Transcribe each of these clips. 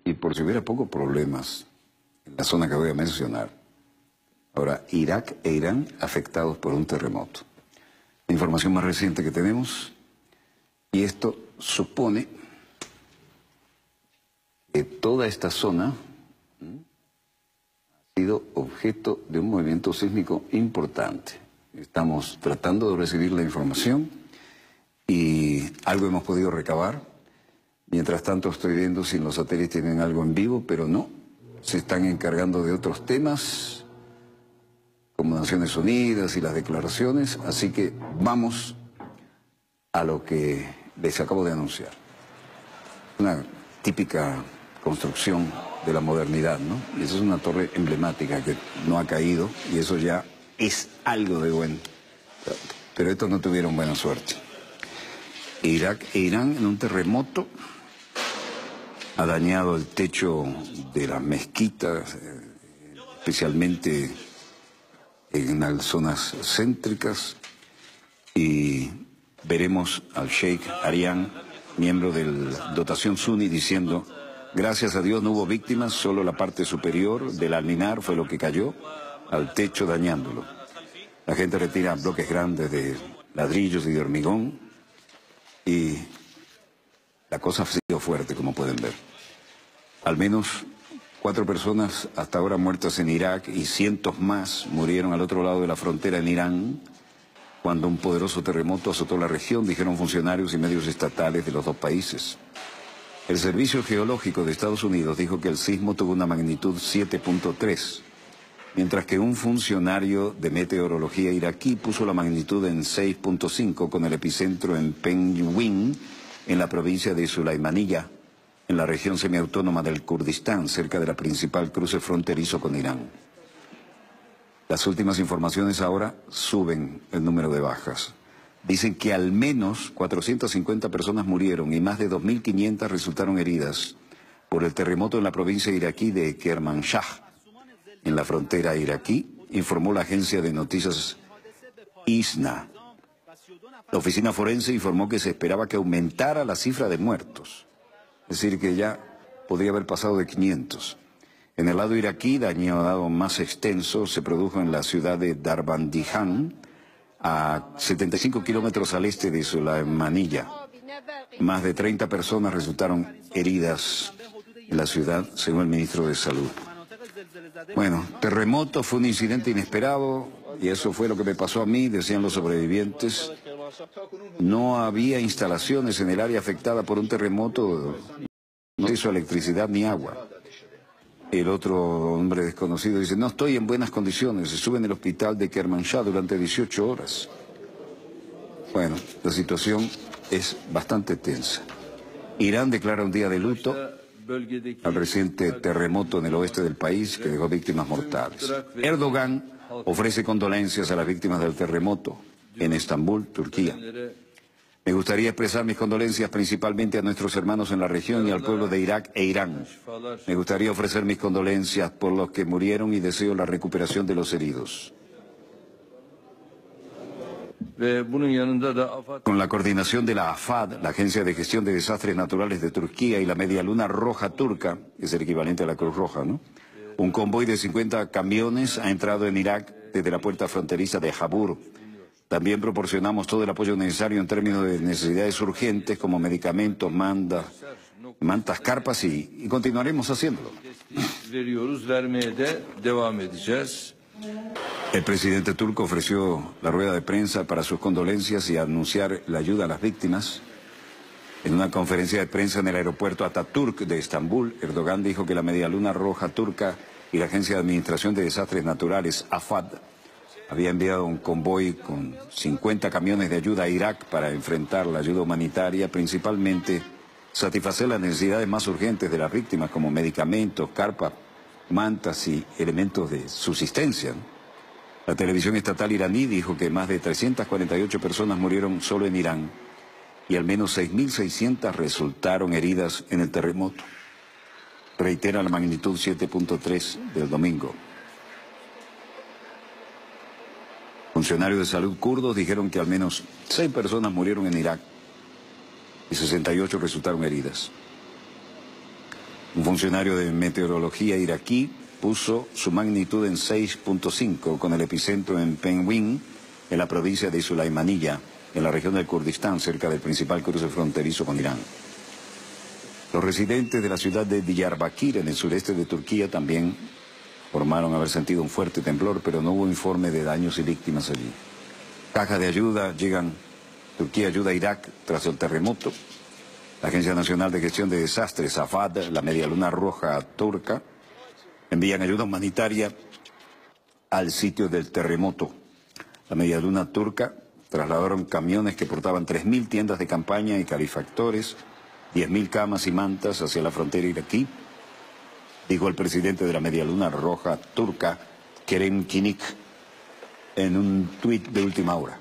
Y por si hubiera pocos problemas en la zona que voy a mencionar, ahora Irak e Irán afectados por un terremoto. La información más reciente que tenemos, y esto supone que toda esta zona ha sido objeto de un movimiento sísmico importante. Estamos tratando de recibir la información y algo hemos podido recabar. Mientras tanto estoy viendo si los satélites tienen algo en vivo, pero no. Se están encargando de otros temas, como Naciones Unidas y las declaraciones, así que vamos a lo que les acabo de anunciar. Una típica construcción de la modernidad, ¿no? Y esa es una torre emblemática que no ha caído y eso ya es algo de bueno. Pero estos no tuvieron buena suerte. Irak e Irán en un terremoto ha dañado el techo de las mezquitas, especialmente en las zonas céntricas, y veremos al Sheikh Arian, miembro de la dotación suní, diciendo: gracias a Dios no hubo víctimas, solo la parte superior del alminar fue lo que cayó al techo dañándolo. La gente retira bloques grandes de ladrillos y de hormigón y la cosa ha sido fuerte, como pueden ver. Al menos 4 personas hasta ahora muertas en Irak y cientos más murieron al otro lado de la frontera en Irán cuando un poderoso terremoto azotó la región, dijeron funcionarios y medios estatales de los dos países. El Servicio Geológico de Estados Unidos dijo que el sismo tuvo una magnitud 7.3, mientras que un funcionario de meteorología iraquí puso la magnitud en 6.5 con el epicentro en Penguin, en la provincia de Sulaymaniyah, en la región semiautónoma del Kurdistán, cerca de la principal cruce fronterizo con Irán. Las últimas informaciones ahora suben el número de bajas. Dicen que al menos 450 personas murieron y más de 2.500 resultaron heridas por el terremoto en la provincia iraquí de Kermanshah, en la frontera iraquí, informó la agencia de noticias ISNA. La oficina forense informó que se esperaba que aumentara la cifra de muertos. Es decir, que ya podría haber pasado de 500. En el lado iraquí, daño más extenso se produjo en la ciudad de Darbandijan, a 75 kilómetros al este de Sulaymaniyah. Más de 30 personas resultaron heridas en la ciudad, según el ministro de Salud. Bueno, terremoto fue un incidente inesperado y eso fue lo que me pasó a mí, decían los sobrevivientes. No había instalaciones en el área afectada por un terremoto, no hizo electricidad ni agua. El otro hombre desconocido dice: no estoy en buenas condiciones, estuve en el hospital de Kermanshah durante 18 horas. Bueno, la situación es bastante tensa. Irán declara un día de luto al reciente terremoto en el oeste del país que dejó víctimas mortales. Erdogan ofrece condolencias a las víctimas del terremoto en Estambul, Turquía. Me gustaría expresar mis condolencias principalmente a nuestros hermanos en la región y al pueblo de Irak e Irán. Me gustaría ofrecer mis condolencias por los que murieron y deseo la recuperación de los heridos. Con la coordinación de la AFAD, la Agencia de Gestión de Desastres Naturales de Turquía, y la Media Luna Roja Turca, que es el equivalente a la Cruz Roja, ¿no? Un convoy de 50 camiones ha entrado en Irak desde la puerta fronteriza de Jabur. También proporcionamos todo el apoyo necesario en términos de necesidades urgentes como medicamentos, mantas, carpas y continuaremos haciéndolo. El presidente turco ofreció la rueda de prensa para sus condolencias y anunciar la ayuda a las víctimas. En una conferencia de prensa en el aeropuerto Atatürk de Estambul, Erdogan dijo que la Media Luna Roja Turca y la Agencia de Administración de Desastres Naturales, AFAD, había enviado un convoy con 50 camiones de ayuda a Irak para enfrentar la ayuda humanitaria, principalmente satisfacer las necesidades más urgentes de las víctimas, como medicamentos, carpas, mantas y elementos de subsistencia. La televisión estatal iraní dijo que más de 348 personas murieron solo en Irán y al menos 6.600 resultaron heridas en el terremoto. Reitera la magnitud 7.3 del domingo. Funcionarios de salud kurdos dijeron que al menos 6 personas murieron en Irak y 68 resultaron heridas. Un funcionario de meteorología iraquí puso su magnitud en 6.5 con el epicentro en Penguin, en la provincia de Sulaymaniyah, en la región del Kurdistán, cerca del principal cruce fronterizo con Irán. Los residentes de la ciudad de Diyarbakir, en el sureste de Turquía, también informaron haber sentido un fuerte temblor, pero no hubo informe de daños y víctimas allí. Cajas de ayuda llegan. Turquía ayuda a Irak tras el terremoto. La Agencia Nacional de Gestión de Desastres, AFAD, la Media Luna Roja turca, envían ayuda humanitaria al sitio del terremoto. La Media Luna turca trasladaron camiones que portaban 3.000 tiendas de campaña y calefactores, 10.000 camas y mantas hacia la frontera iraquí, dijo el presidente de la Media Luna Roja turca, Kerem Kinik, en un tuit de última hora.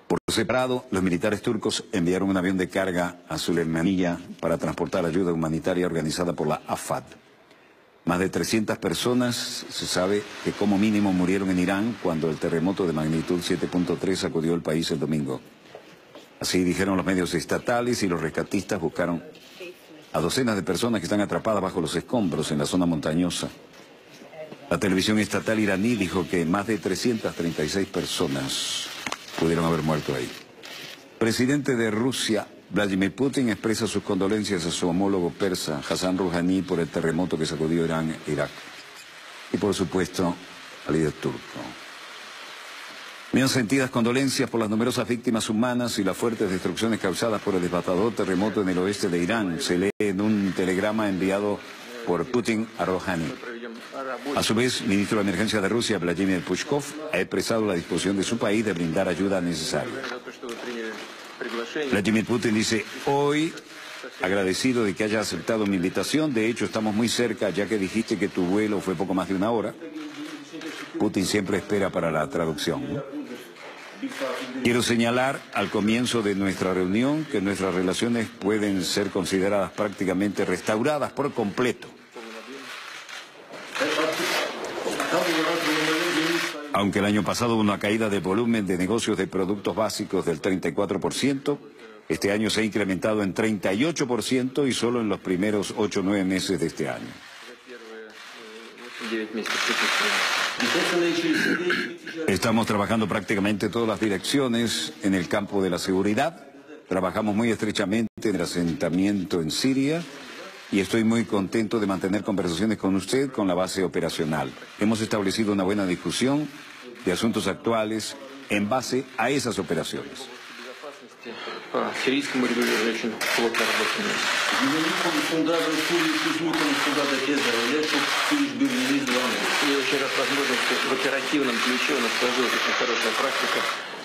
Por separado, los militares turcos enviaron un avión de carga a Sulaymaniyah para transportar ayuda humanitaria organizada por la AFAD. Más de 300 personas, se sabe que como mínimo murieron en Irán cuando el terremoto de magnitud 7.3 sacudió el país el domingo. Así dijeron los medios estatales, y los rescatistas buscaron a docenas de personas que están atrapadas bajo los escombros en la zona montañosa. La televisión estatal iraní dijo que más de 336 personas pudieron haber muerto ahí. El presidente de Rusia, Vladimir Putin, expresa sus condolencias a su homólogo persa, Hassan Rouhani, por el terremoto que sacudió Irán e Irak. Y por supuesto, al líder turco. Mis sentidas condolencias por las numerosas víctimas humanas y las fuertes destrucciones causadas por el devastador terremoto en el oeste de Irán, se lee en un telegrama enviado por Putin a Rouhani. A su vez, el ministro de Emergencia de Rusia, Vladimir Pushkov, ha expresado la disposición de su país de brindar ayuda necesaria. Vladimir Putin dice: hoy, agradecido de que haya aceptado mi invitación, de hecho estamos muy cerca, ya que dijiste que tu vuelo fue poco más de una hora. Putin siempre espera para la traducción, ¿no? Quiero señalar al comienzo de nuestra reunión que nuestras relaciones pueden ser consideradas prácticamente restauradas por completo. Aunque el año pasado hubo una caída de volumen de negocios de productos básicos del 34%, este año se ha incrementado en 38% y solo en los primeros 8 o 9 meses de este año. Estamos trabajando prácticamente todas las direcciones en el campo de la seguridad. Trabajamos muy estrechamente en el asentamiento en Siria y estoy muy contento de mantener conversaciones con usted con la base operacional. Hemos establecido una buena discusión de asuntos actuales en base a esas operaciones.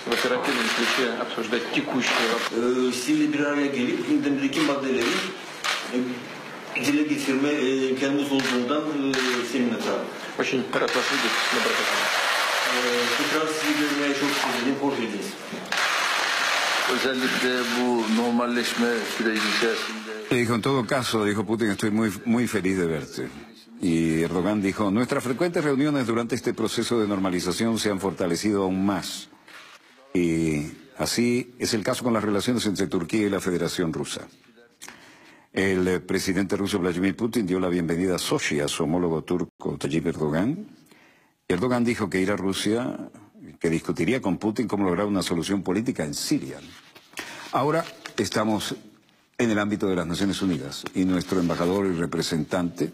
В оперативном ключе обсуждать текущие вопросы. Силы bir gelip gündemdeki maddeleri dile getirme imkanımız olduğundan seninle tabii. Очень рад вас видеть. Добро пожаловать. Tekrar sizi görmeye çok sevindim. Hoş geldiniz. Özellikle bu normalleşme süreci içerisinde. Dijo, en todo caso, dijo Putin, estoy muy feliz de verte. Y Erdogan dijo, nuestras frecuentes reuniones durante este proceso de normalización se han fortalecido aún más. Y así es el caso con las relaciones entre Turquía y la Federación Rusa. El presidente ruso Vladimir Putin dio la bienvenida a Sochi a su homólogo turco Tayyip Erdogan. Erdogan dijo que irá a Rusia, que discutiría con Putin cómo lograr una solución política en Siria. Ahora estamos en el ámbito de las Naciones Unidas y nuestro embajador y representante,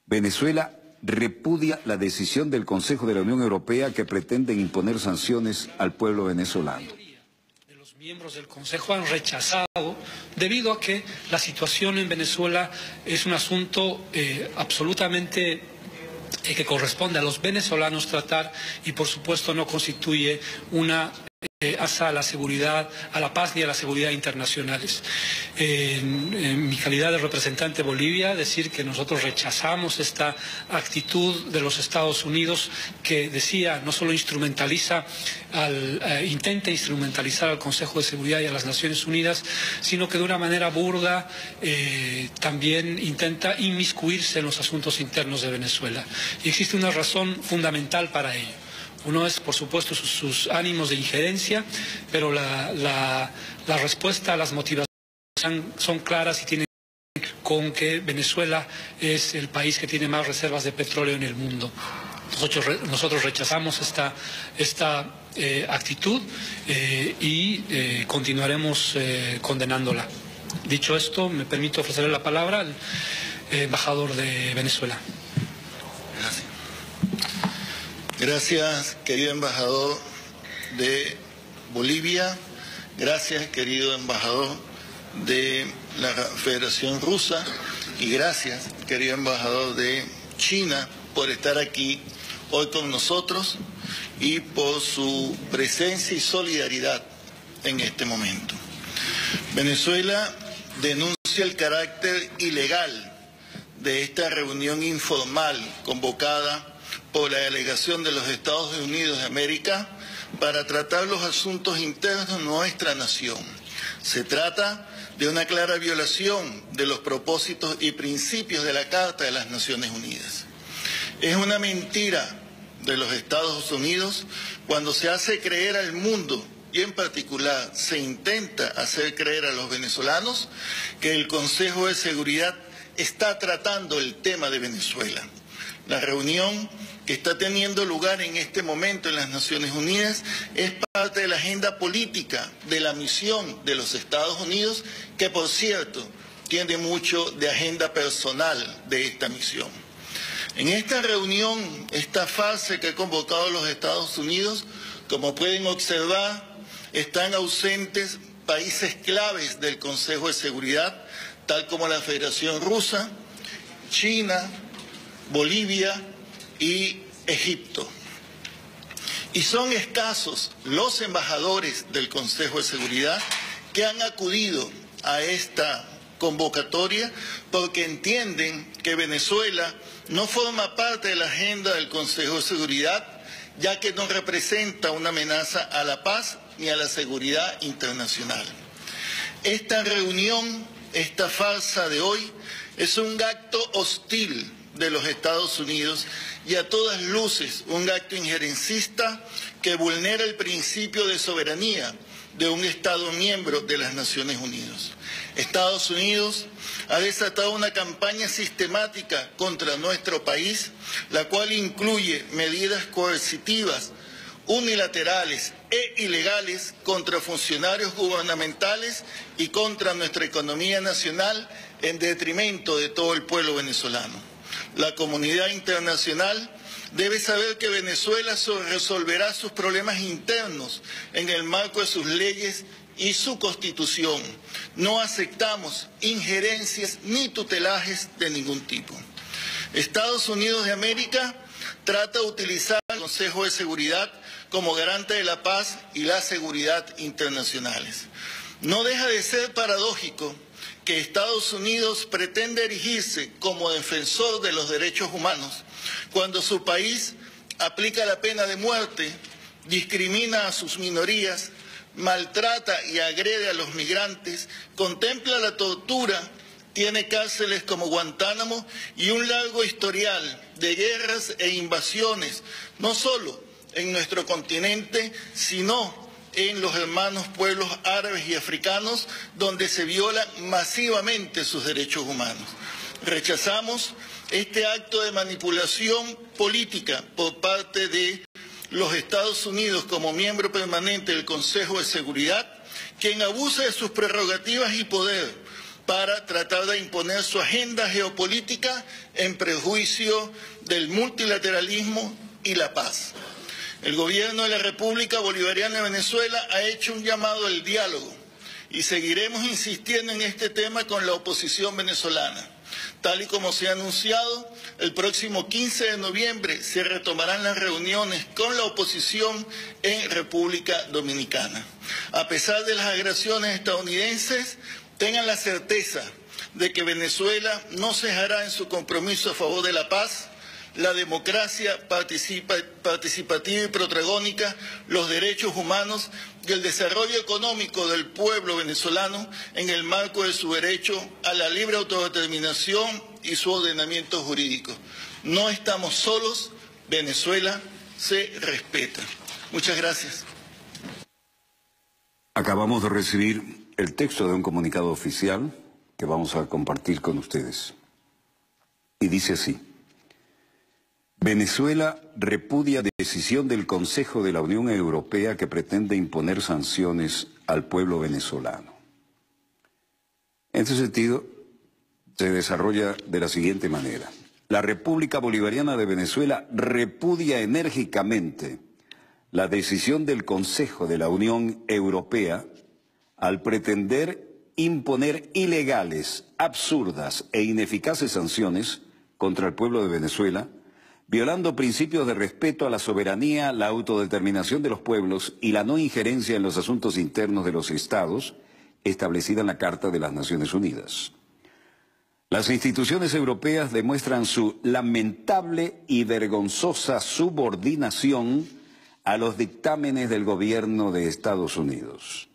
Venezuela, repudia la decisión del Consejo de la Unión Europea que pretende imponer sanciones al pueblo venezolano. Los miembros del Consejo han rechazado debido a que la situación en Venezuela es un asunto absolutamente que corresponde a los venezolanos tratar y por supuesto no constituye una amenaza a la seguridad, a la paz y a la seguridad internacionales. En mi calidad de representante de Bolivia, decir que nosotros rechazamos esta actitud de los Estados Unidos que decía no solo intenta instrumentalizar al Consejo de Seguridad y a las Naciones Unidas, sino que de una manera burda también intenta inmiscuirse en los asuntos internos de Venezuela. Y existe una razón fundamental para ello. Uno es, por supuesto, sus ánimos de injerencia, pero la respuesta a las motivaciones son claras y tienen que ver con que Venezuela es el país que tiene más reservas de petróleo en el mundo. Nosotros rechazamos esta actitud y continuaremos condenándola. Dicho esto, me permito ofrecerle la palabra al embajador de Venezuela. Gracias, querido embajador de Bolivia. Gracias, querido embajador de la Federación Rusa. Y gracias, querido embajador de China, por estar aquí hoy con nosotros y por su presencia y solidaridad en este momento. Venezuela denuncia el carácter ilegal de esta reunión informal convocada por la delegación de los Estados Unidos de América para tratar los asuntos internos de nuestra nación. Se trata de una clara violación de los propósitos y principios de la Carta de las Naciones Unidas. Es una mentira de los Estados Unidos cuando se hace creer al mundo y en particular se intenta hacer creer a los venezolanos que el Consejo de Seguridad está tratando el tema de Venezuela. La reunión que está teniendo lugar en este momento en las Naciones Unidas es parte de la agenda política de la misión de los Estados Unidos, que por cierto tiene mucho de agenda personal de esta misión. En esta reunión, esta fase que ha convocado los Estados Unidos, como pueden observar, están ausentes países claves del Consejo de Seguridad, tal como la Federación Rusa, China, Bolivia y Egipto. Y son escasos los embajadores del Consejo de Seguridad que han acudido a esta convocatoria porque entienden que Venezuela no forma parte de la agenda del Consejo de Seguridad, ya que no representa una amenaza a la paz ni a la seguridad internacional. Esta reunión, esta farsa de hoy, es un acto hostil de los Estados Unidos y a todas luces un acto injerencista que vulnera el principio de soberanía de un Estado miembro de las Naciones Unidas. Estados Unidos ha desatado una campaña sistemática contra nuestro país, la cual incluye medidas coercitivas, unilaterales e ilegales contra funcionarios gubernamentales y contra nuestra economía nacional en detrimento de todo el pueblo venezolano. La comunidad internacional debe saber que Venezuela resolverá sus problemas internos en el marco de sus leyes y su constitución. No aceptamos injerencias ni tutelajes de ningún tipo. Estados Unidos de América trata de utilizar el Consejo de Seguridad como garante de la paz y la seguridad internacionales. No deja de ser paradójico que Estados Unidos pretende erigirse como defensor de los derechos humanos cuando su país aplica la pena de muerte, discrimina a sus minorías, maltrata y agrede a los migrantes, contempla la tortura, tiene cárceles como Guantánamo y un largo historial de guerras e invasiones, no solo en nuestro continente, sino en los hermanos pueblos árabes y africanos, donde se violan masivamente sus derechos humanos. Rechazamos este acto de manipulación política por parte de los Estados Unidos como miembro permanente del Consejo de Seguridad, quien abusa de sus prerrogativas y poder para tratar de imponer su agenda geopolítica en prejuicio del multilateralismo y la paz. El gobierno de la República Bolivariana de Venezuela ha hecho un llamado al diálogo y seguiremos insistiendo en este tema con la oposición venezolana. Tal y como se ha anunciado, el próximo 15 de noviembre se retomarán las reuniones con la oposición en República Dominicana. A pesar de las agresiones estadounidenses, tengan la certeza de que Venezuela no cejará en su compromiso a favor de la paz, la democracia participativa y protagónica, los derechos humanos y el desarrollo económico del pueblo venezolano en el marco de su derecho a la libre autodeterminación y su ordenamiento jurídico. No estamos solos, Venezuela se respeta. Muchas gracias. Acabamos de recibir el texto de un comunicado oficial que vamos a compartir con ustedes. Y dice así: Venezuela repudia decisión del Consejo de la Unión Europea que pretende imponer sanciones al pueblo venezolano. En este sentido, se desarrolla de la siguiente manera. La República Bolivariana de Venezuela repudia enérgicamente la decisión del Consejo de la Unión Europea al pretender imponer ilegales, absurdas e ineficaces sanciones contra el pueblo de Venezuela, violando principios de respeto a la soberanía, la autodeterminación de los pueblos y la no injerencia en los asuntos internos de los estados, establecida en la Carta de las Naciones Unidas. Las instituciones europeas demuestran su lamentable y vergonzosa subordinación a los dictámenes del gobierno de Estados Unidos.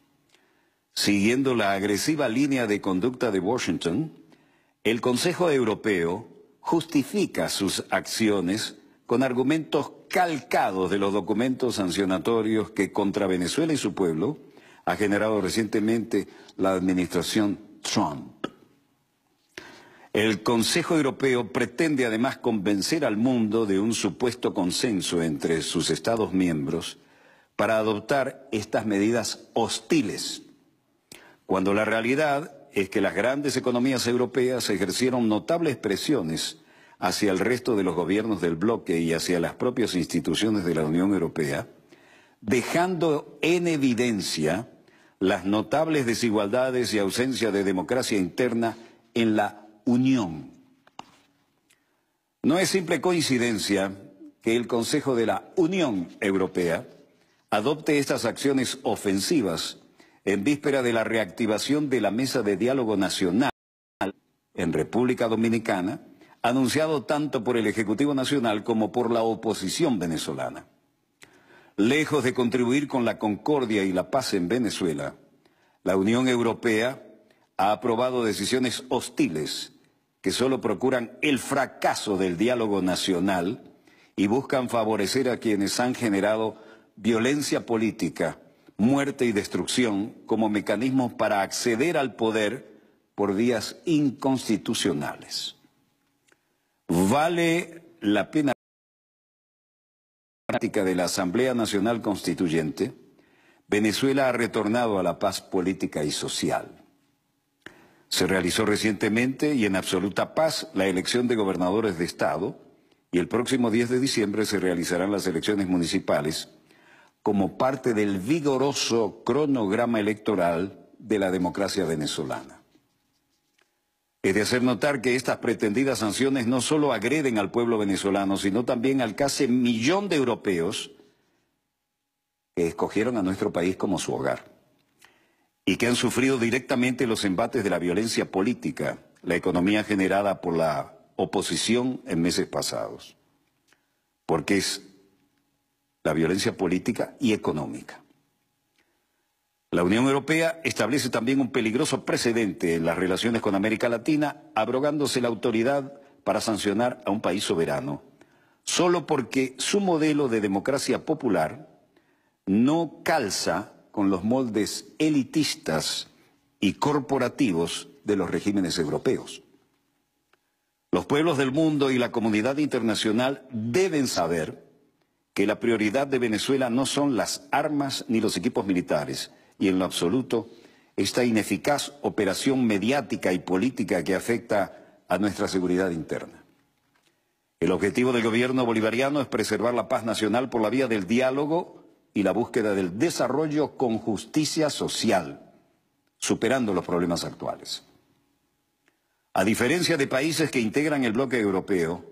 Siguiendo la agresiva línea de conducta de Washington, el Consejo Europeo justifica sus acciones con argumentos calcados de los documentos sancionatorios que contra Venezuela y su pueblo ha generado recientemente la administración Trump. El Consejo Europeo pretende además convencer al mundo de un supuesto consenso entre sus Estados miembros para adoptar estas medidas hostiles, cuando la realidad es que las grandes economías europeas ejercieron notables presiones hacia el resto de los gobiernos del bloque y hacia las propias instituciones de la Unión Europea, dejando en evidencia las notables desigualdades y ausencia de democracia interna en la Unión. No es simple coincidencia que el Consejo de la Unión Europea adopte estas acciones ofensivas en víspera de la reactivación de la Mesa de Diálogo Nacional en República Dominicana, anunciado tanto por el Ejecutivo Nacional como por la oposición venezolana. Lejos de contribuir con la concordia y la paz en Venezuela, la Unión Europea ha aprobado decisiones hostiles que solo procuran el fracaso del diálogo nacional y buscan favorecer a quienes han generado violencia política, muerte y destrucción como mecanismos para acceder al poder por vías inconstitucionales. Vale la pena de la Asamblea Nacional Constituyente. Venezuela ha retornado a la paz política y social. Se realizó recientemente y en absoluta paz la elección de gobernadores de Estado y el próximo 10 de diciembre se realizarán las elecciones municipales como parte del vigoroso cronograma electoral de la democracia venezolana. Es de hacer notar que estas pretendidas sanciones no solo agreden al pueblo venezolano, sino también al casi millón de europeos que escogieron a nuestro país como su hogar y que han sufrido directamente los embates de la violencia política, la economía generada por la oposición en meses pasados, porque es la violencia política y económica. La Unión Europea establece también un peligroso precedente en las relaciones con América Latina, abrogándose la autoridad para sancionar a un país soberano, solo porque su modelo de democracia popular no calza con los moldes elitistas y corporativos de los regímenes europeos. Los pueblos del mundo y la comunidad internacional deben saber que la prioridad de Venezuela no son las armas ni los equipos militares, y en lo absoluto esta ineficaz operación mediática y política que afecta a nuestra seguridad interna. El objetivo del gobierno bolivariano es preservar la paz nacional por la vía del diálogo y la búsqueda del desarrollo con justicia social, superando los problemas actuales. A diferencia de países que integran el bloque europeo,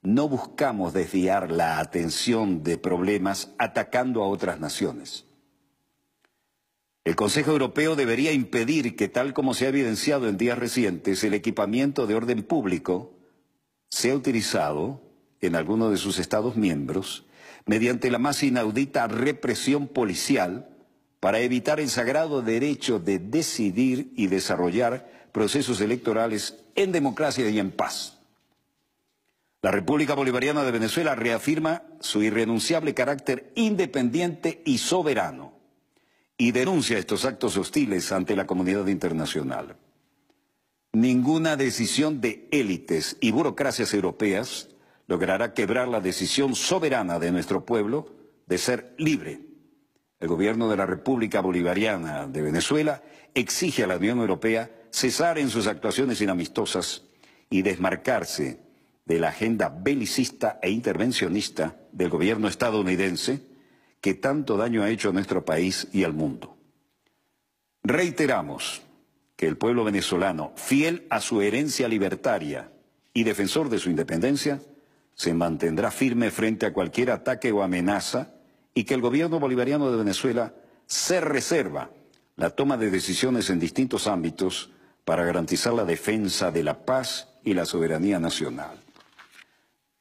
no buscamos desviar la atención de problemas atacando a otras naciones. El Consejo Europeo debería impedir que, tal como se ha evidenciado en días recientes, el equipamiento de orden público sea utilizado en alguno de sus Estados miembros mediante la más inaudita represión policial para evitar el sagrado derecho de decidir y desarrollar procesos electorales en democracia y en paz. La República Bolivariana de Venezuela reafirma su irrenunciable carácter independiente y soberano y denuncia estos actos hostiles ante la comunidad internacional. Ninguna decisión de élites y burocracias europeas logrará quebrar la decisión soberana de nuestro pueblo de ser libre. El gobierno de la República Bolivariana de Venezuela exige a la Unión Europea cesar en sus actuaciones inamistosas y desmarcarse de la agenda belicista e intervencionista del gobierno estadounidense que tanto daño ha hecho a nuestro país y al mundo. Reiteramos que el pueblo venezolano, fiel a su herencia libertaria y defensor de su independencia, se mantendrá firme frente a cualquier ataque o amenaza y que el gobierno bolivariano de Venezuela se reserva la toma de decisiones en distintos ámbitos para garantizar la defensa de la paz y la soberanía nacional.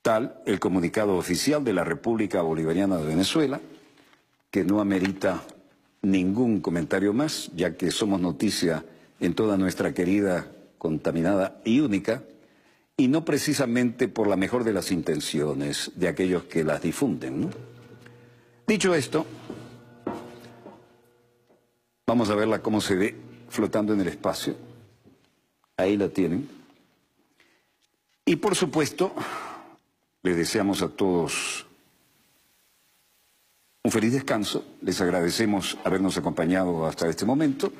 Tal el comunicado oficial de la República Bolivariana de Venezuela, que no amerita ningún comentario más, ya que somos noticia en toda nuestra querida, contaminada y única, y no precisamente por la mejor de las intenciones de aquellos que las difunden, ¿no? Dicho esto, vamos a verla cómo se ve flotando en el espacio. Ahí la tienen. Y por supuesto, les deseamos a todos un feliz descanso. Les agradecemos habernos acompañado hasta este momento.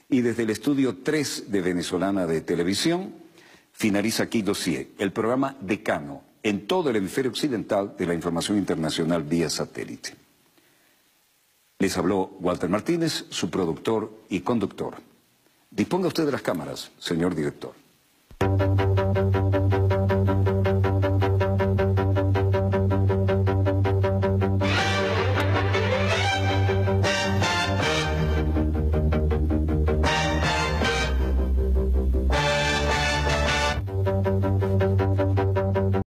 Y desde el estudio 3 de Venezolana de Televisión, finaliza aquí Dossier, el programa decano en todo el hemisferio occidental de la información internacional vía satélite. Les habló Walter Martínez, su productor y conductor. Disponga usted de las cámaras, señor director.